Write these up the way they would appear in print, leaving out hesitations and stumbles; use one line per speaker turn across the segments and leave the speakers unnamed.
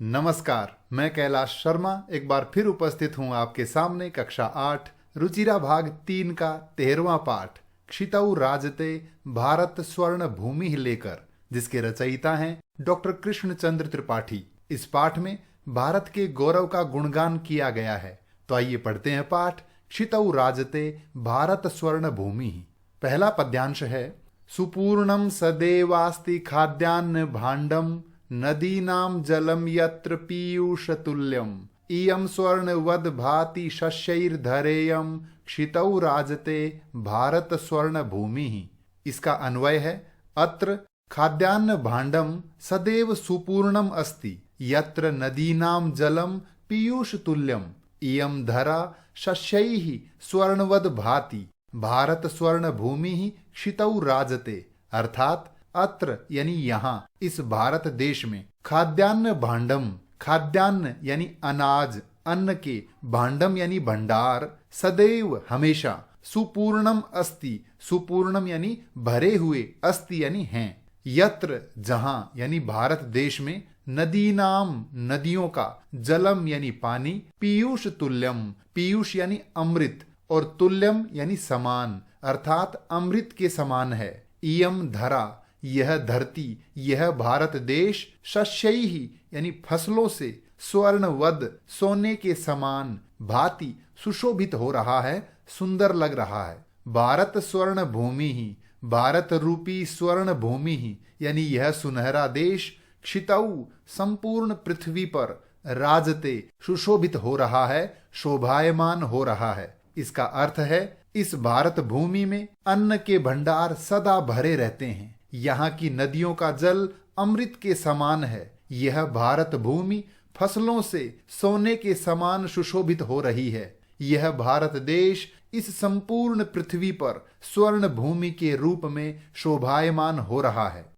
नमस्कार, मैं कैलाश शर्मा एक बार फिर उपस्थित हूं आपके सामने कक्षा 8 रुचिरा भाग 3 का 13वां पाठ क्षितौ राजते भारत स्वर्ण भूमि लेकर, जिसके रचयिता हैं डॉक्टर कृष्णचंद्र त्रिपाठी। इस पाठ में भारत के गौरव का गुणगान किया गया है। तो आइए पढ़ते हैं पाठ क्षितौ राजते भारत स्वर्ण भूमि। पहला पद्यांश है सुपूर्णम सदेवास्ति खाद्यान्न भाण्डम नदीनां जलम यत्र पीयूषतुल्यम इयं स्वर्णवद् भाति शस्यैर्धरेयं क्षितौ राजते भारत स्वर्ण भूमि। इसका अन्वय है अत्र खाद्यान्न भाण्डम सदैव सुपूर्णम अस्ति यत्र नदीनां जलम पीयूषतुल्यम इयं धरा शस्यैः स्वर्णवद् भाति भारत स्वर्ण भूमि क्षितौ राजते। अर्थात अत्र यानी यहाँ इस भारत देश में खाद्यान्न भाण्डम, खाद्यान्न यानी अनाज, अन्न के, भाण्डम यानी भंडार, सदैव हमेशा, सुपूर्णम अस्ति, सुपूर्णम यानी भरे हुए, अस्ति यानी हैं, यत्र जहां यानी भारत देश में, नदी नाम नदियों का, जलम यानी पानी, पीयूष तुल्यम, पीयूष यानी अमृत और तुल्यम यानी समान, अर्थात अमृत के समान है। इयम धरा यह धरती, यह भारत देश, शस्यैः यानी फसलों से, स्वर्णवद सोने के समान, भांति सुशोभित हो रहा है, सुंदर लग रहा है। भारत स्वर्ण भूमि ही, भारत रूपी स्वर्ण भूमि ही यानी यह सुनहरा देश, क्षितौ संपूर्ण पृथ्वी पर, राजते सुशोभित हो रहा है, शोभायमान हो रहा है। इसका अर्थ है इस भारत भूमि में अन्न के भंडार सदा भरे रहते हैं। यहाँ की नदियों का जल अमृत के समान है। यह भारत भूमि फसलों से सोने के समान सुशोभित हो रही है। यह भारत देश इस संपूर्ण पृथ्वी पर स्वर्ण भूमि के रूप में शोभायमान हो रहा है।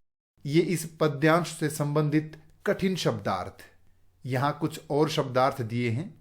ये इस पद्यांश से संबंधित कठिन शब्दार्थ। यहाँ कुछ और शब्दार्थ दिए हैं।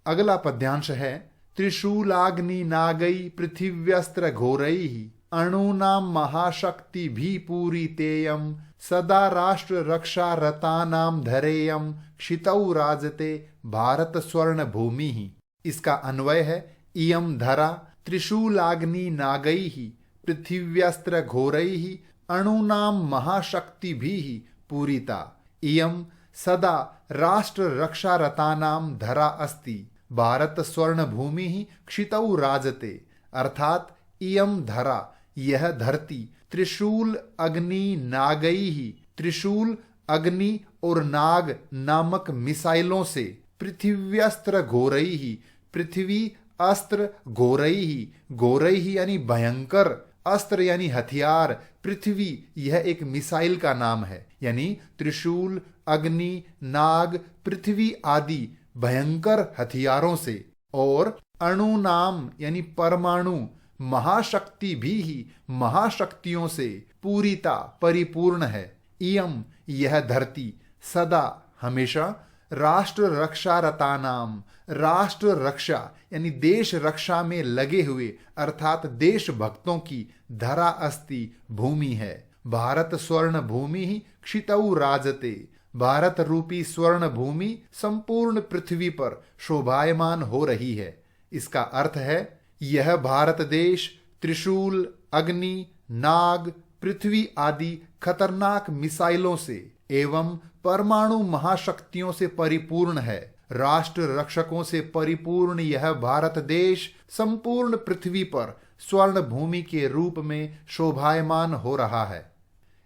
अगला पद्यांश है त्रिशूलाग्नि नागै पृथिव्यस्त्र घोरैः अणूनां महाशक्ति भी पूरी तेयम सदा राष्ट्र रक्षा रतानाम धरेयम क्षितौ राजते भारत स्वर्ण भूमि। इसका अन्वय है इयम धरा त्रिशूलाग्नि नागैः पृथिव्यस्त्र घोरैः अणूनां महाशक्ति भी पूरिता इयम सदा राष्ट्र रक्षा रतानाम धरा अस्ति भारत स्वर्ण भूमि क्षितौ राजते। अर्थात इयम धरा यह धरती त्रिशूल अग्नि नागैः, त्रिशूल अग्नि और नाग नामक मिसाइलों से, पृथिव्यस्त्र घोरैः पृथ्वी अस्त्र घोरैः, घोरैः यानी भयंकर, अस्त्र यानी हथियार, पृथ्वी यह एक मिसाइल का नाम है। यानी त्रिशूल अग्नि नाग पृथ्वी आदि भयंकर हथियारों से, और अणु नाम यानी परमाणु, महाशक्ति भी ही महाशक्तियों से पूरीता परिपूर्ण है। इयम यह धरती सदा हमेशा राष्ट्र रक्षा रतानाम, राष्ट्र रक्षा यानी देश रक्षा में लगे हुए अर्थात देशभक्तों की धरा अस्ति भूमि है। भारत स्वर्ण भूमि ही क्षितौ राजते, भारत रूपी स्वर्ण भूमि संपूर्ण पृथ्वी पर शोभायमान हो रही है। इसका अर्थ है यह भारत देश त्रिशूल अग्नि नाग पृथ्वी आदि खतरनाक मिसाइलों से एवं परमाणु महाशक्तियों से परिपूर्ण है। राष्ट्र रक्षकों से परिपूर्ण यह भारत देश संपूर्ण पृथ्वी पर स्वर्ण भूमि के रूप में शोभायमान हो रहा है।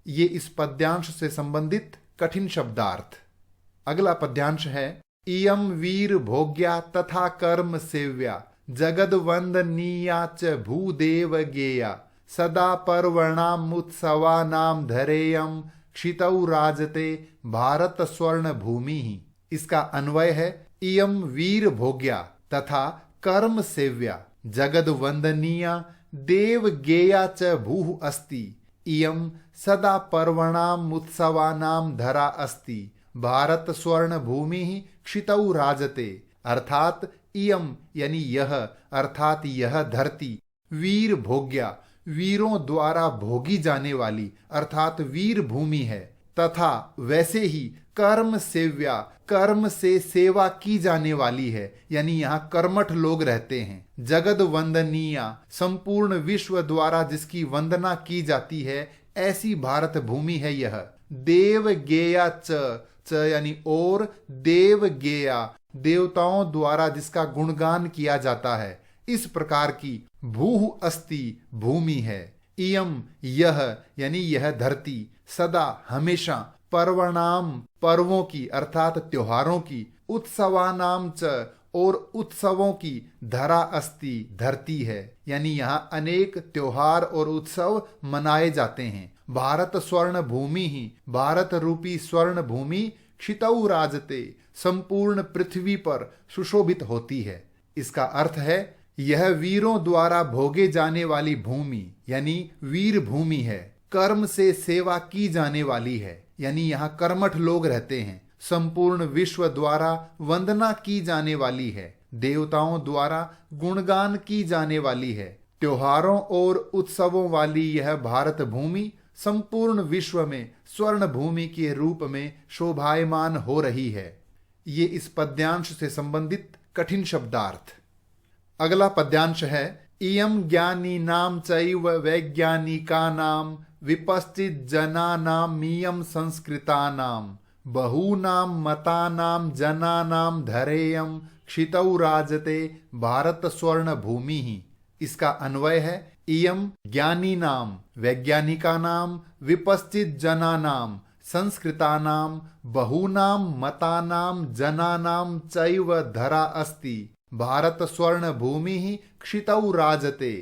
ये इस पद्यांश से संबंधित कठिन शब्दार्थ। अगला पद्यांश है इयम वीर भोग्या तथा कर्म सेव्या जगद वंदनीया च भूदेव गेया सदा पर्वणामुत्सवानां धरेयम क्षितौ राजते भारत स्वर्ण भूमि। इसका अन्वय है इयम वीर भोग्या तथा कर्म सेव्या जगद वंदनीया देव गेया च भूः अस्ति इयम सदा पर्वणामुत्सवानां धरा अस्ति भारत स्वर्ण भूमि क्षितौ राजते। अर्थात इयम यानी यह, अर्थात यह धरती वीर भोग्या वीरों द्वारा भोगी जाने वाली अर्थात वीर भूमि है। तथा वैसे ही कर्म सेव्या, कर्म से सेवा की जाने वाली है, यानी यहाँ कर्मठ लोग रहते हैं। जगद वंदनीया, संपूर्ण विश्व द्वारा जिसकी वंदना की जाती है, ऐसी भारत भूमि है यह। देव गेया च यानी और, देव गेया, देवताओं द्वारा जिसका गुणगान किया जाता है, इस प्रकार की भूः अस्ति, भूमि है। इयम, यह यानी यह धरती, सदा हमेशा, पर्वणाम, पर्वों की अर्थात त्योहारों की, उत्सवानाम च, और उत्सवों की, धरा अस्ति, धरती है, यानी यहाँ अनेक त्योहार और उत्सव मनाए जाते हैं। भारत स्वर्ण भूमि ही, भारत रूपी स्वर्ण भूमि, क्षितौ राजते, संपूर्ण पृथ्वी पर सुशोभित होती है। इसका अर्थ है यह वीरों द्वारा भोगे जाने वाली भूमि, यानी वीर भूमि है। कर्म से सेवा की जाने वाली है, यानी यहाँ कर्मठ लोग रहते हैं। संपूर्ण विश्व द्वारा वंदना की जाने वाली है, देवताओं द्वारा गुणगान की जाने वाली है। त्योहारों और उत्सवों वाली यह भारत भूमि संपूर्ण विश्व में स्वर्ण भूमि के रूप में शोभायमान हो रही है। ये इस पद्यांश से संबंधित कठिन शब्दार्थ। अगला पद्यांश है इयं ज्ञानीनां चैव वैज्ञानिकानां विपश्चित जनानां मियं संस्कृतानां बहूनां मतानां जनानां धरेयं क्षितौ राजते भारत स्वर्ण भूमि ही। इसका अन्वय है इयं ज्ञानीनां, वैज्ञानिकानां, विपश्चित जनानां, संस्कृतानां, बहूनां मतानां जनानां चैव धरा अस्ति भारत स्वर्ण भूमि ही क्षितौ राजते।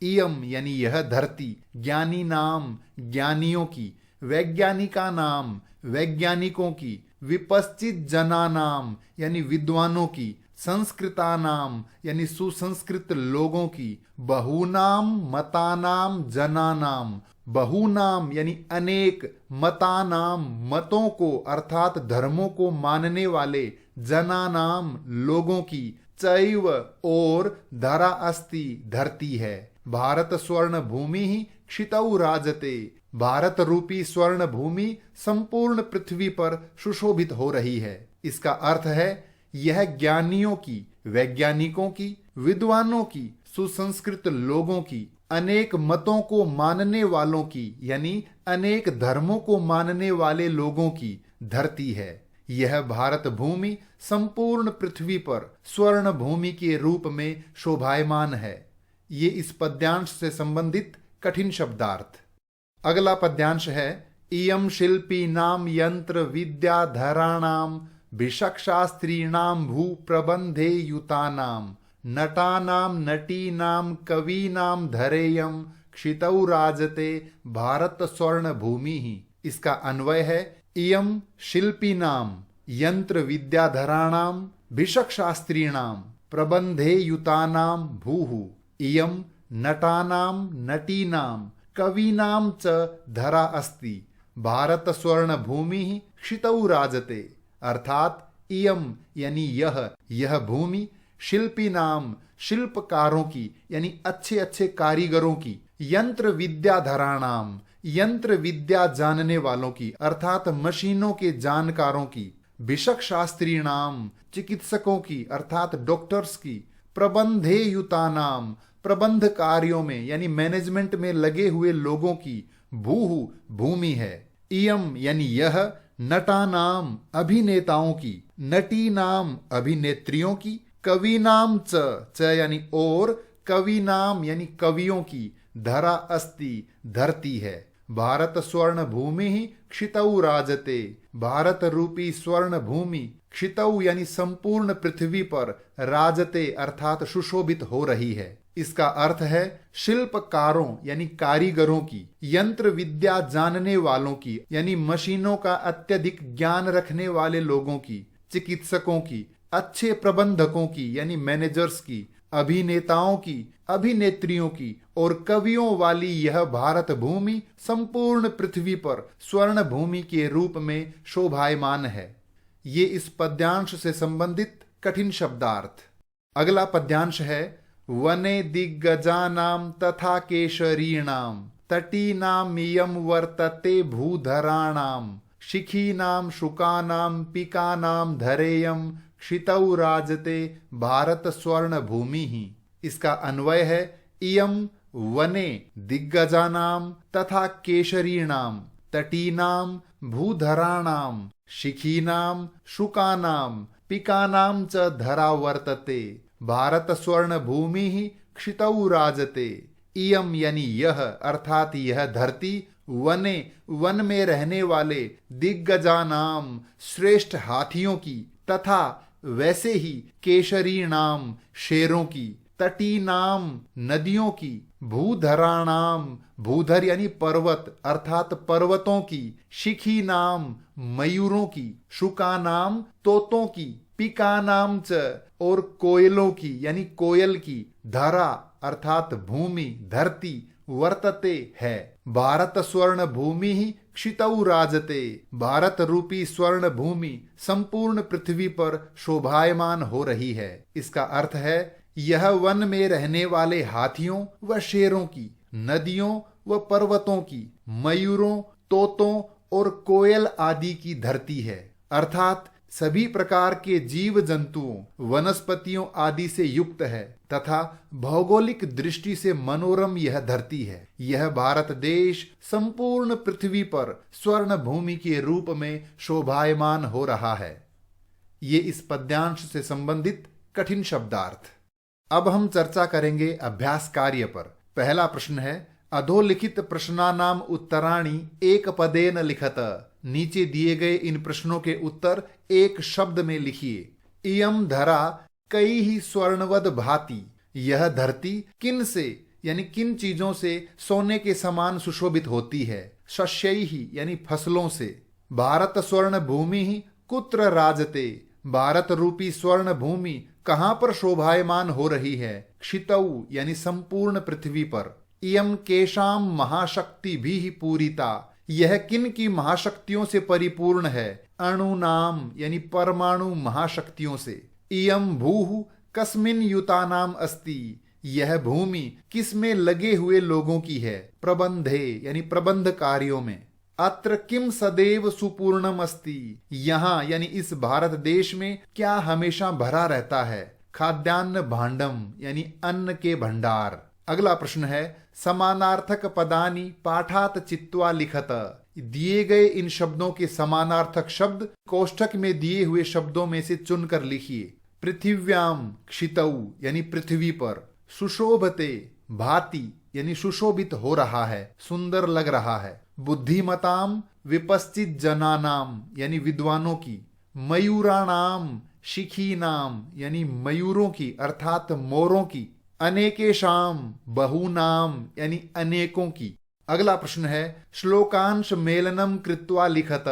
इयम यानी यह धरती, ज्ञानी नाम, ज्ञानियों की, वैज्ञानिका नाम, वैज्ञानिकों की, विपश्चित जना नाम यानी विद्वानों की, संस्कृता नाम यानी सुसंस्कृत लोगों की, बहुनाम मतानाम जनानाम, बहुनाम यानी अनेक, मतानाम मतों को अर्थात धर्मों को मानने वाले, जनानाम लोगों की, चैव और, धरा अस्ति धरती है, भारत स्वर्ण भूमि ही क्षितौ राजते, भारत रूपी स्वर्ण भूमि संपूर्ण पृथ्वी पर सुशोभित हो रही है। इसका अर्थ है यह ज्ञानियों की, वैज्ञानिकों की, विद्वानों की, सुसंस्कृत लोगों की, अनेक मतों को मानने वालों की यानी अनेक धर्मों को मानने वाले लोगों की धरती है। यह भारत भूमि संपूर्ण पृथ्वी पर स्वर्ण भूमि के रूप में शोभायमान है। ये इस पद्यांश से संबंधित कठिन शब्दार्थ। अगला पद्यांश है इयं शिल्पीनां यंत्र विद्याधराणां भिषक्शास्त्रीणां भू प्रबंधे युतानां नटानां नटीनां कवीनां धरेयं क्षितौ राजते भारत स्वर्ण भूमि ही। इसका अन्वय है इयं शिल्पीनां यंत्र विद्याधराणां भिषक्शास्त्रीणां प्रबंधे युतानां भूः इयं नटानां नटीनां कवीनां च धरा अस्ति भारत स्वर्ण भूमि ही क्षितौ राजते। अर्थात इयं यानी यह भूमि शिल्पी नाम, शिल्पकारों की यानी अच्छे अच्छे कारीगरों की, यंत्र विद्याधराणाम, यंत्र विद्या जानने वालों की अर्थात मशीनों के जानकारों की, भिषक शास्त्री नाम, चिकित्सकों की अर्थात डॉक्टर्स की, प्रबंधे युतानाम, प्रबंध कार्यों में यानी मैनेजमेंट में लगे हुए लोगों की, भूः भूमि है। इयम यानी यह, नटा नाम अभिनेताओं की, नटी नाम अभिनेत्रियों की, कवि नाम च यानी और, कवि नाम यानी कवियों की, धरा अस्ति धरती है, भारत स्वर्ण भूमि ही क्षितौ राजते, भारत रूपी स्वर्ण भूमि क्षितौ यानी संपूर्ण पृथ्वी पर, राजते अर्थात सुशोभित हो रही है। इसका अर्थ है शिल्पकारों यानी कारीगरों की, यंत्र विद्या जानने वालों की यानी मशीनों का अत्यधिक ज्ञान रखने वाले लोगों की, चिकित्सकों की, अच्छे प्रबंधकों की यानी मैनेजर्स की, अभिनेताओं की, अभिनेत्रियों की और कवियों वाली यह भारत भूमि संपूर्ण पृथ्वी पर स्वर्ण भूमि के रूप में शोभायमान है। ये इस पद्यांश से संबंधित कठिन शब्दार्थ। अगला पद्यांश है वने दिग्गजानां तथा केशरीणां तटीनां इयं वर्तते भूधराणां शिखीनां शुकानां पिकानां धरेयं क्षितौ राजते भारत स्वर्ण भूमि ही। इसका अन्वय है इयं वने दिग्गजानां तथा केशरीणां तटीनां भूधराणां शिखीनां शुकानां पिकानां च धरा वर्तते भारत स्वर्ण भूमि ही क्षितौ राजते। इयम यानी यह अर्थात यह धरती वने वन में रहने वाले दिग्गजानाम श्रेष्ठ हाथियों की तथा वैसे ही केशरीणाम शेरों की तटीनाम नदियों की भूधराणाम भूधर यानी पर्वत अर्थात पर्वतों की शिखीनाम मयूरों की शुकानाम तोतों की पिकानाम च और कोयलों की यानी कोयल की धरा अर्थात भूमि धरती वर्तते है भारत स्वर्ण भूमि ही क्षितौ राजते। भारत रूपी स्वर्ण भूमि संपूर्ण पृथ्वी पर शोभायमान हो रही है। इसका अर्थ है यह वन में रहने वाले हाथियों व शेरों की नदियों व पर्वतों की मयूरों तोतों और कोयल आदि की धरती है अर्थात सभी प्रकार के जीव जंतुओं वनस्पतियों आदि से युक्त है तथा भौगोलिक दृष्टि से मनोरम यह धरती है। यह भारत देश संपूर्ण पृथ्वी पर स्वर्ण भूमि के रूप में शोभायमान हो रहा है। ये इस पद्यांश से संबंधित कठिन शब्दार्थ। अब हम चर्चा करेंगे अभ्यास कार्य पर। पहला प्रश्न है अधोलिखित प्रश्नानाम उत्तराणि एक पदेन लिखत। नीचे दिए गए इन प्रश्नों के उत्तर एक शब्द में लिखिए। इयम धरा कई ही स्वर्णवद भांति। यह धरती किन से यानी किन चीजों से सोने के समान सुशोभित होती है। शस्यैहि यानी फसलों से। भारत स्वर्ण भूमि ही कुत्र राजते। भारत रूपी स्वर्ण भूमि कहां पर शोभायमान हो रही है। क्षितौ यानी संपूर्ण पृथ्वी पर। इयम केशाम महाशक्ति भी ही पूरिता। यह किन की महाशक्तियों से परिपूर्ण है। अणु नाम यानी परमाणु महाशक्तियों से। इयम भूः कस्मिन युतानाम अस्ति। यह भूमि किसमें लगे हुए लोगों की है। प्रबंधे यानी प्रबंध कार्यों में। अत्र किम सदैव सुपूर्णम अस्ति। यहाँ यानी इस भारत देश में क्या हमेशा भरा रहता है। खाद्यान्न भांडम यानी अन्न के भंडार। अगला प्रश्न है समानार्थक पदानि पाठात चित्वा लिखत। दिए गए इन शब्दों के समानार्थक शब्द कोष्ठक में दिए हुए शब्दों में से चुनकर लिखिए। पृथिव्याम क्षितौ यानी पृथ्वी पर। सुशोभते भाति यानी सुशोभित हो रहा है सुंदर लग रहा है। बुद्धिमताम विपश्चित जनानाम यानी विद्वानों की। मयूराणाम शिखीनाम यानी मयूरों की अर्थात मोरों की। अनेकेशाम बहुनाम यानी अनेकों की। अगला प्रश्न है श्लोकांश मेलनम कृत्वा लिखत।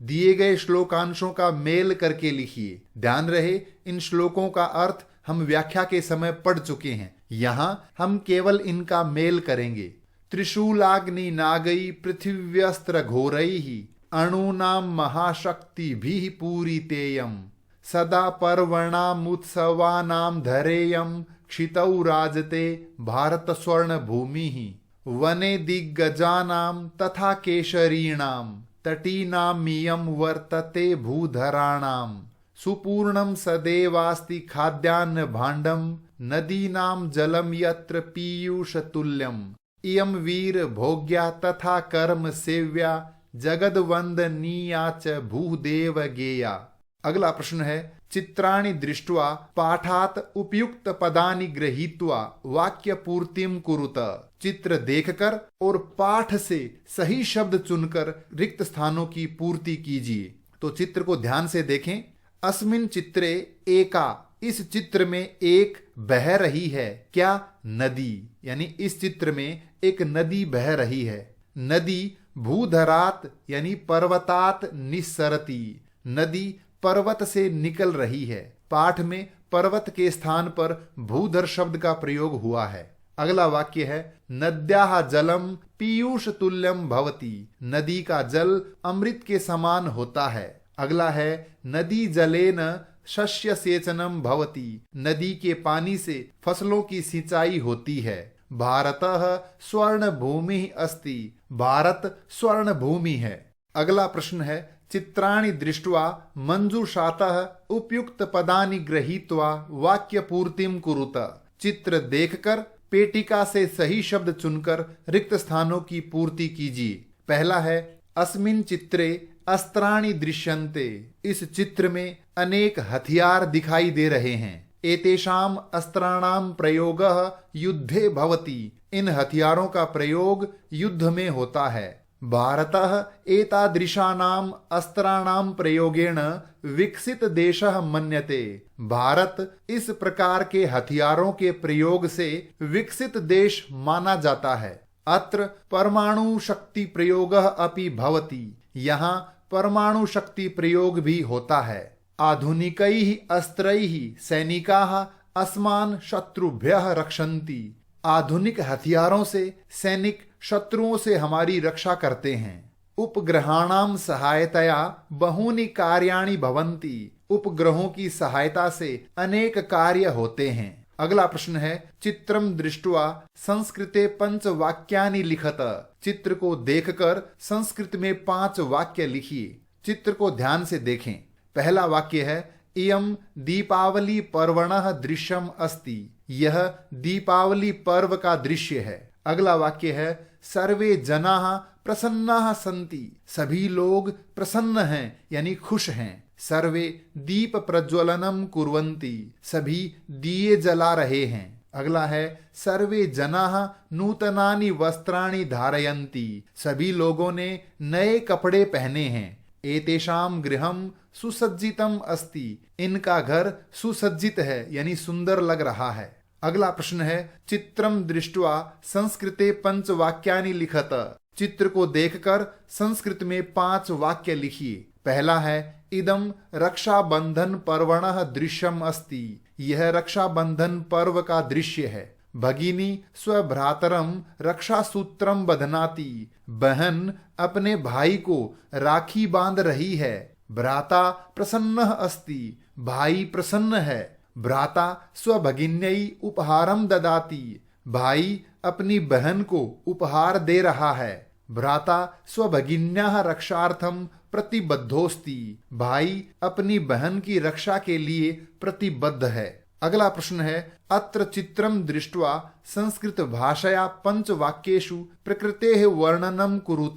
दिए गए श्लोकांशों का मेल करके लिखिए। ध्यान रहे इन श्लोकों का अर्थ हम व्याख्या के समय पढ़ चुके हैं। यहाँ हम केवल इनका मेल करेंगे। त्रिशूलाग्नि नागई पृथिव्यस्त्र घोरैहि अणूनाम महाशक्ति भी पूरितेयम सदा पर्वणामुत्सवानाम धरेयम क्षितौ राजते भारत स्वर्ण भूमि ही। वने दिग्गजानाम तथा केशरीणाम तटीनामियम वर्तते भूधराणाम। सुपूर्णम सदैवास्ति खाद्यान्न भांडम नदीनाम जलम यत्र पीयूष तुल्यम। इयम वीर भोग्या तथा कर्म सेव्या जगद वंदनीया च भूदेव गेया। अगला प्रश्न है चित्राणि दृष्ट्वा पाठात उपयुक्त पदानि गृहीत्वा वाक्य पूर्तिम कुरुत। चित्र देखकर और पाठ से सही शब्द चुनकर रिक्त स्थानों की पूर्ति कीजिए। तो चित्र को ध्यान से देखें। अस्मिन चित्रे एका। इस चित्र में एक बह रही है। क्या? नदी। यानी इस चित्र में एक नदी बह रही है। नदी भूधरात यानी पर्वतात निस्सरती। नदी पर्वत से निकल रही है। पाठ में पर्वत के स्थान पर भूधर शब्द का प्रयोग हुआ है। अगला वाक्य है नद्याः जलम पीयूष तुल्यम भवति। नदी का जल अमृत के समान होता है। अगला है नदी जलेन शस्य सेचनम भवति। नदी के पानी से फसलों की सिंचाई होती है। भारतः स्वर्ण भूमि अस्ति। भारत स्वर्ण भूमि है। अगला प्रश्न है चित्राणि दृष्ट्वा मंजूषातः उपयुक्त पदानि गृहीत्वा वाक्य पूर्तिम कुरुत। चित्र देखकर पेटिका से सही शब्द चुनकर रिक्त स्थानों की पूर्ति कीजिए। पहला है अस्मिन् चित्रे अस्त्राणि दृश्यन्ते। इस चित्र में अनेक हथियार दिखाई दे रहे हैं। एतेषाम् अस्त्राणाम प्रयोगः युद्धे भवति। इन हथियारों का प्रयोग युद्ध में होता है। भारतः एतादृशानाम अस्त्राणाम प्रयोगेण विकसित देशः मन्यते। भारत इस प्रकार के हथियारों के प्रयोग से विकसित देश माना जाता है। अत्र परमाणु शक्ति प्रयोगः अपि भवति। यहाँ परमाणु शक्ति प्रयोग भी होता है। आधुनिकैः अस्त्रैः सैनिकाः अस्मान् शत्रुभ्यः रक्षन्ति। आधुनिक हथियारों से सैनिक शत्रुओं से हमारी रक्षा करते हैं। उपग्रहाणाम सहायतया बहूनि कार्याणि भवन्ति। उपग्रहों की सहायता से अनेक कार्य होते हैं। अगला प्रश्न है चित्रम दृष्ट्वा संस्कृते 5 वाक्यानि लिखत। चित्र को देखकर संस्कृत में 5 वाक्य लिखिए। चित्र को ध्यान से देखें। पहला वाक्य है इयं दीपावली पर्वणः दृश्यम अस्ति। यह दीपावली पर्व का दृश्य है। अगला वाक्य है सर्वे जनाः प्रसन्नाः सन्ति। सभी लोग प्रसन्न हैं यानी खुश हैं। सर्वे दीप प्रज्वलनम कुर्वन्ति। सभी दिए जला रहे हैं। अगला है सर्वे जनाः नूतनानि वस्त्राणि धारयन्ति। सभी लोगों ने नए कपड़े पहने हैं। एतेषां गृहं सुसज्जितम अस्ति। इनका घर सुसज्जित है यानी सुंदर लग रहा है। अगला प्रश्न है चित्रम दृष्ट्वा संस्कृते 5 वाक्यानि लिखत। चित्र को देखकर संस्कृत में 5 वाक्य लिखिए। पहला है इदम रक्षाबंधन पर्वणः दृश्यम अस्ति। यह रक्षाबंधन पर्व का दृश्य है। भगिनी स्वभ्रातरम रक्षा सूत्रम बधनाति। बहन अपने भाई को राखी बांध रही है। भ्राता प्रसन्नः अस्ति। भाई प्रसन्न है। भ्राता स्वभगिन्यै उपहारम ददाति। भाई अपनी बहन को उपहार दे रहा है। भ्राता स्वभगिन्याः रक्षार्थम प्रतिबद्धोस्ति। भाई अपनी बहन की रक्षा के लिए प्रतिबद्ध है। अगला प्रश्न है अत्र चित्रम दृष्ट्वा संस्कृत भाषया 5 वाक्येषु प्रकृतेः वर्णनम कुरुत।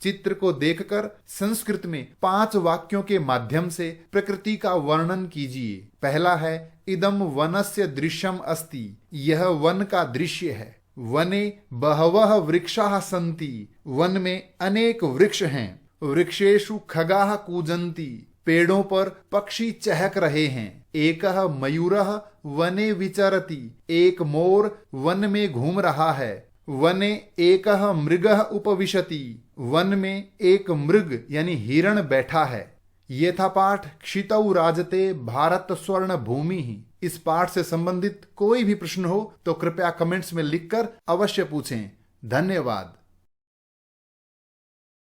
चित्र को देखकर संस्कृत में 5 वाक्यों के माध्यम से प्रकृति का वर्णन कीजिए। पहला है इदम वनस्य दृश्यम अस्ति। यह वन का दृश्य है। वने बहवः वृक्षाः सन्ति। वन में अनेक वृक्ष हैं। वृक्षेषु खगाः कूजन्ति। पेड़ों पर पक्षी चहक रहे हैं। एकः मयूरः वने विचरति। एक मोर वन में घूम रहा है। वने एकः मृगः उपविशति। वन में एक मृग यानी हिरण बैठा है। ये था पाठ क्षितौ राजते भारत स्वर्ण भूमि। इस पाठ से संबंधित कोई भी प्रश्न हो तो कृपया कमेंट्स में लिखकर अवश्य पूछें। धन्यवाद।